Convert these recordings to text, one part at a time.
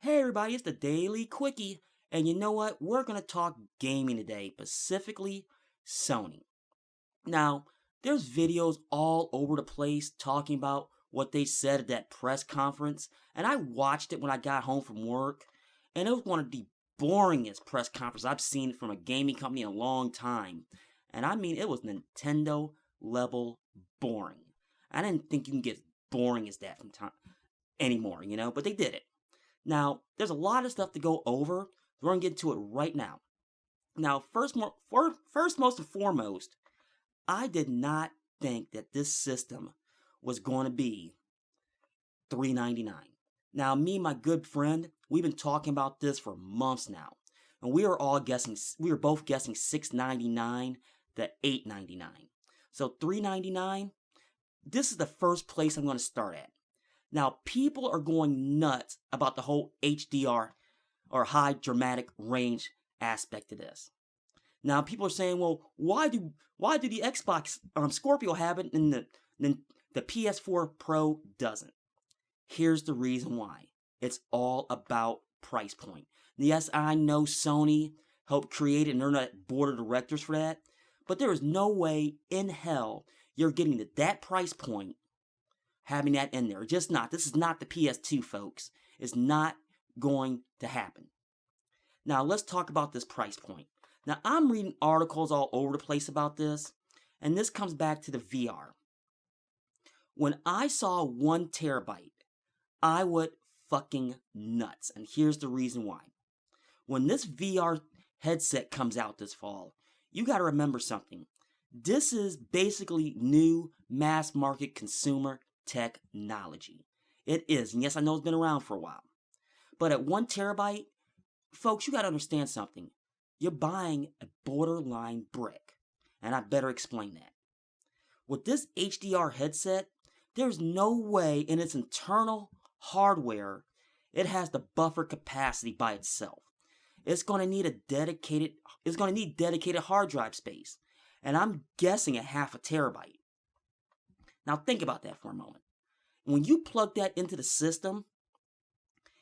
Hey everybody, it's the Daily Quickie, and you know what? We're going to talk gaming today, specifically Sony. Now, there's videos all over the place talking about what they said at that press conference, and I watched it when I got home from work, and it was one of the boringest press conferences I've seen from a gaming company in a long time. And I mean, it was Nintendo level boring. I didn't think you can get as boring as that from time anymore, but they did it. Now, there's a lot of stuff to go over. We're going to get into it right now. Now, first, most and foremost, I did not think that this system was going to be $399. Now, me and my good friend, we've been talking about this for months now. And we were both guessing $699 to $899. So $399, this is the first place I'm going to start at. Now, people are going nuts about the whole HDR or high dramatic range aspect of this. Now, people are saying, well, why do the Xbox Scorpio have it and the PS4 Pro doesn't? Here's the reason why. It's all about price point. Yes, I know Sony helped create it and they're not board of directors for that, but there is no way in hell you're getting to that price point having that in there. Just not. This is not the PS2, folks. It's not going to happen. Now, let's talk about this price point. Now, I'm reading articles all over the place about this, and this comes back to the VR. When I saw 1 terabyte, I went fucking nuts, and here's the reason why. When this VR headset comes out this fall, you gotta remember something. This is basically new mass market consumer technology. It is, and yes, I know it's been around for a while. But at 1 terabyte, folks, you gotta understand something. You're buying a borderline brick, and I better explain that. With this HDR headset, there's no way in its internal hardware it has the buffer capacity by itself. It's gonna need dedicated hard drive space, and I'm guessing at half a terabyte. Now think about that for a moment. When you plug that into the system,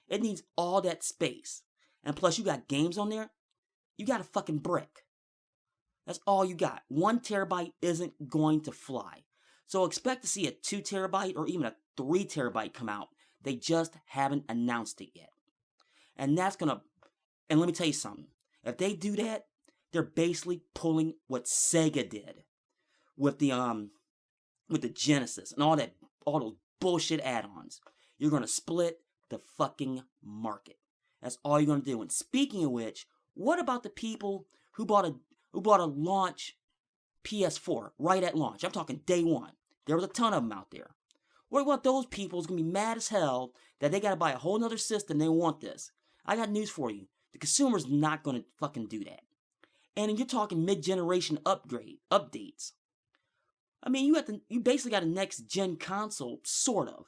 it needs all that space. And plus you got games on there, you got a fucking brick. That's all you got. 1 terabyte isn't going to fly. So expect to see a 2 terabyte or even a 3 terabyte come out. They just haven't announced it yet. And let me tell you something. If they do that, they're basically pulling what Sega did with the Genesis and all those bullshit add-ons. You're gonna split the fucking market. That's all you're gonna do. And speaking of which, what about the people who bought a launch PS4 right at launch? I'm talking day one. There was a ton of them out there. What about those people who's gonna be mad as hell that they gotta buy a whole nother system? They want this. I got news for you. The consumer's not gonna fucking do that. And you're talking mid-generation updates. I mean, you basically got a next-gen console, sort of,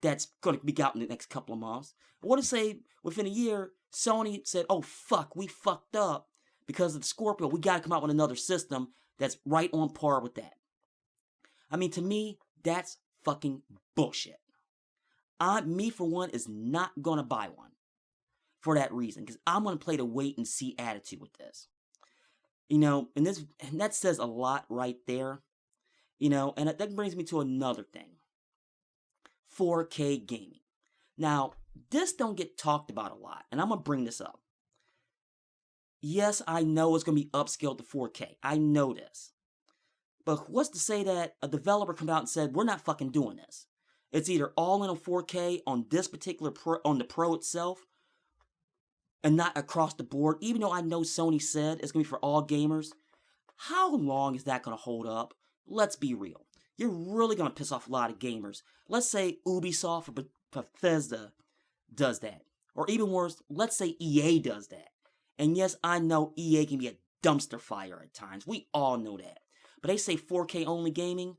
that's going to be out in the next couple of months. What to say, within a year, Sony said, oh, fuck, we fucked up because of the Scorpio. We got to come out with another system that's right on par with that. I mean, to me, that's fucking bullshit. Me, for one, is not going to buy one for that reason, because I'm going to play the wait-and-see attitude with this. And that says a lot right there. And that brings me to another thing. 4K gaming. Now, this don't get talked about a lot, and I'm going to bring this up. Yes, I know it's going to be upscaled to 4K. I know this. But what's to say that a developer come out and said, we're not fucking doing this. It's either all in on 4K on this particular on the Pro itself, and not across the board, even though I know Sony said it's going to be for all gamers. How long is that going to hold up? Let's be real. You're really going to piss off a lot of gamers. Let's say Ubisoft or Bethesda does that. Or even worse, let's say EA does that. And yes, I know EA can be a dumpster fire at times. We all know that. But they say 4K only gaming.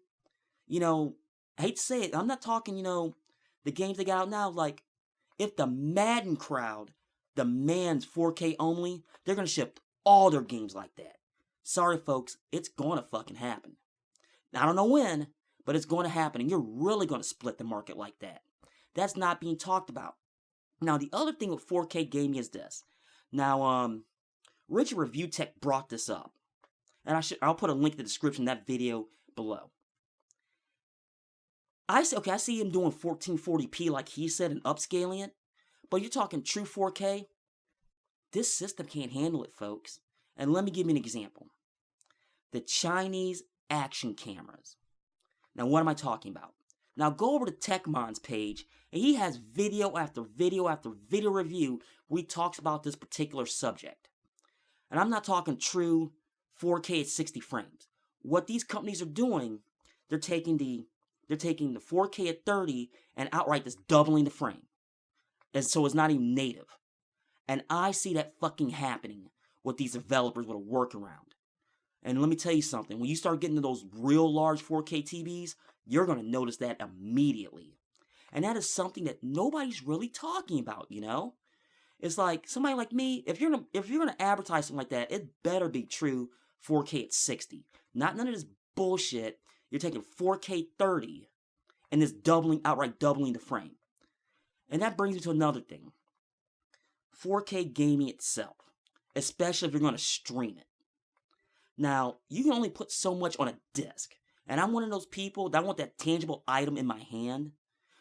I hate to say it. I'm not talking, the games they got out now. Like, if the Madden crowd demands 4K only, they're going to ship all their games like that. Sorry, folks. It's going to fucking happen. Now, I don't know when, but it's going to happen, and you're really going to split the market like that. That's not being talked about. Now, the other thing with 4K gaming is this. Now, Richard Review Tech brought this up, and I'll put a link in the description of that video below. I see him doing 1440p like he said and upscaling it, but you're talking true 4K. This system can't handle it, folks. And let me give you an example. The Chinese action cameras. Now, what am I talking about? Now, go over to TechMon's page, and he has video after video after video review where he talks about this particular subject. And I'm not talking true 4K at 60 frames. What these companies are doing, they're taking the 4K at 30 and outright just doubling the frame. And so it's not even native. And I see that fucking happening with these developers with a workaround. And let me tell you something, when you start getting to those real large 4K TVs, you're going to notice that immediately. And that is something that nobody's really talking about, you know? It's like, somebody like me, if you're gonna advertise something like that, it better be true 4K at 60. Not none of this bullshit. You're taking 4K 30 and it's outright doubling the frame. And that brings me to another thing. 4K gaming itself, especially if you're going to stream it. Now, you can only put so much on a disc. And I'm one of those people that want that tangible item in my hand.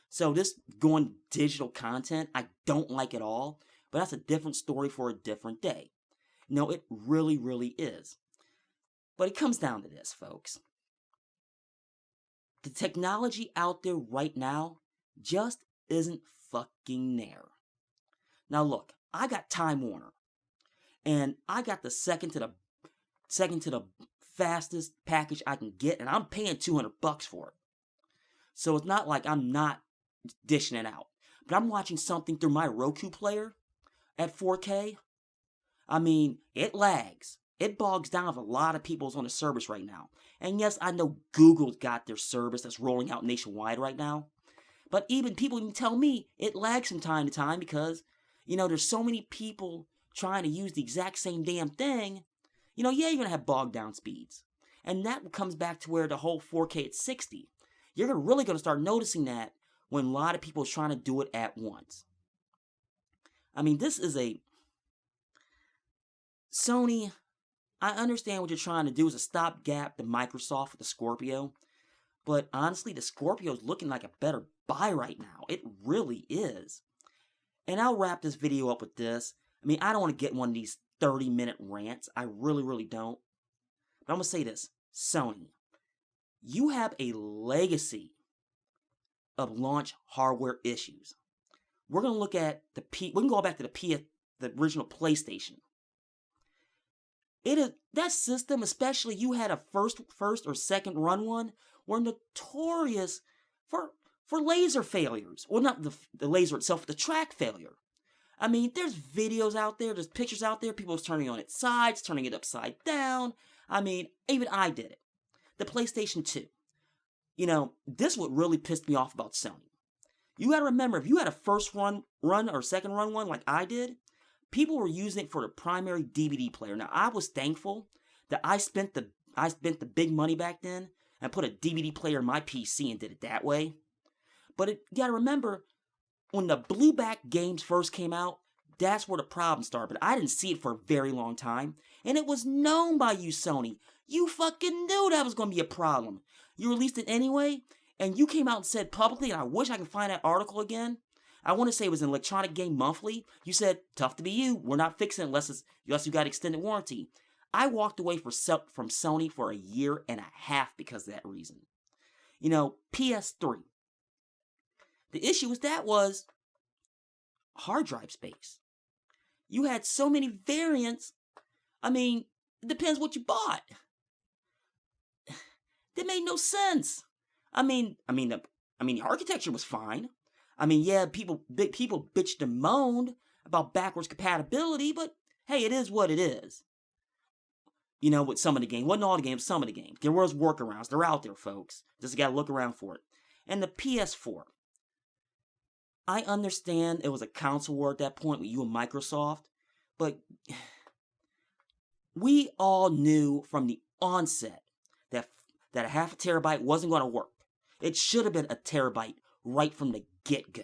So this going digital content, I don't like at all. But that's a different story for a different day. No, it really, really is. But it comes down to this, folks. The technology out there right now just isn't fucking there. Now look, I got Time Warner. And I got the second to the fastest package I can get, and I'm paying $200 for it. So it's not like I'm not dishing it out. But I'm watching something through my Roku player at 4K. I mean, it lags. It bogs down if a lot of people's on the service right now. And yes, I know Google's got their service that's rolling out nationwide right now. But even people even tell me it lags from time to time because, there's so many people trying to use the exact same damn thing. Yeah, you're going to have bogged down speeds. And that comes back to where the whole 4K at 60. You're really going to start noticing that when a lot of people are trying to do it at once. I mean, this is Sony, I understand what you're trying to do is a stopgap to Microsoft with the Scorpio. But honestly, the Scorpio is looking like a better buy right now. It really is. And I'll wrap this video up with this. I mean, I don't want to get one of these 30-minute rants. I really, really don't. But I'm going to say this. Sony, you have a legacy of launch hardware issues. We're going to look at we can go back to the original PlayStation. That system, especially you had a first or second run one, were notorious for laser failures. Well, not the laser itself, the track failure. I mean, there's videos out there, there's pictures out there, people turning on its sides, turning it upside down. I mean, even I did it. The PlayStation 2. This what really pissed me off about Sony. You gotta remember, if you had a first run or second run one like I did, people were using it for the primary DVD player. Now, I was thankful that I spent the big money back then and put a DVD player in my PC and did it that way. But you gotta remember, when the blueback games first came out, that's where the problem started. But I didn't see it for a very long time. And it was known by you, Sony. You fucking knew that was going to be a problem. You released it anyway, and you came out and said publicly, and I wish I could find that article again. I want to say it was in Electronic Game Monthly. You said, tough to be you. We're not fixing it unless you got extended warranty. I walked away from Sony for a year and a half because of that reason. PS3. The issue with that was hard drive space. You had so many variants. I mean, it depends what you bought. That made no sense. I mean, the architecture was fine. I mean, yeah, people bitched and moaned about backwards compatibility, but hey, it is what it is. With some of the games, wasn't all the games, some of the games. There was workarounds. They're out there, folks. Just gotta look around for it. And the PS4. I understand it was a console war at that point with you and Microsoft, but we all knew from the onset that a half a terabyte wasn't going to work. It should have been a terabyte right from the get-go.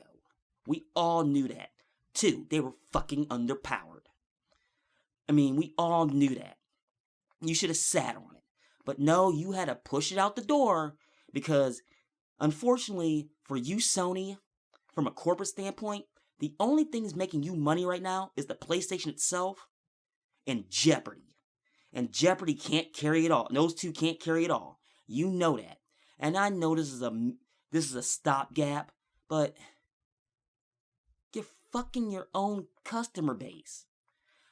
We all knew that. Two, they were fucking underpowered. I mean, we all knew that. You should have sat on it. But no, you had to push it out the door because, unfortunately, for you, Sony, from a corporate standpoint, the only things making you money right now is the PlayStation itself and Jeopardy. And Jeopardy can't carry it all. Those two can't carry it all. You know that. And I know this is a stopgap, but you're fucking your own customer base.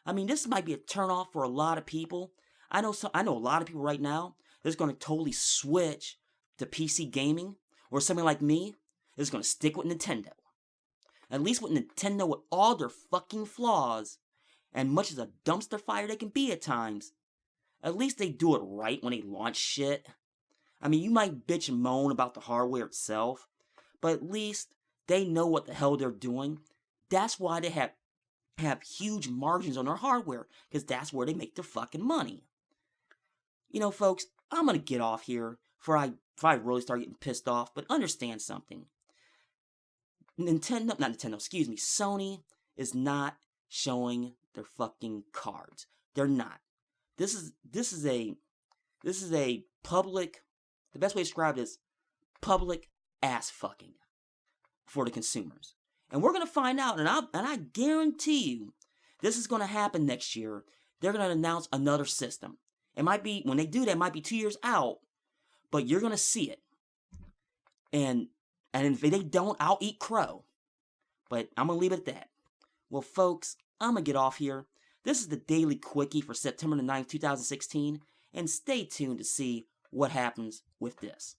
I mean, this might be a turnoff for a lot of people. I know a lot of people right now that's going to totally switch to PC gaming, or something like me is going to stick with Nintendo. At least with Nintendo, with all their fucking flaws, and much as a dumpster fire they can be at times, at least they do it right when they launch shit. I mean, you might bitch and moan about the hardware itself, but at least they know what the hell they're doing. That's why they have huge margins on their hardware, because that's where they make their fucking money. You know, folks, I'm gonna get off here before I really start getting pissed off, but understand something. Sony is not showing their fucking cards. They're not. This is a public, the best way to describe it is public ass fucking for the consumers. And we're gonna find out, and I guarantee you, this is gonna happen next year. They're gonna announce another system. It might be, when they do that, it might be 2 years out, but you're gonna see it. And if they don't, I'll eat crow. But I'm gonna leave it at that. Well, folks, I'm gonna get off here. This is the Daily Quickie for September the 9th, 2016, and stay tuned to see what happens with this.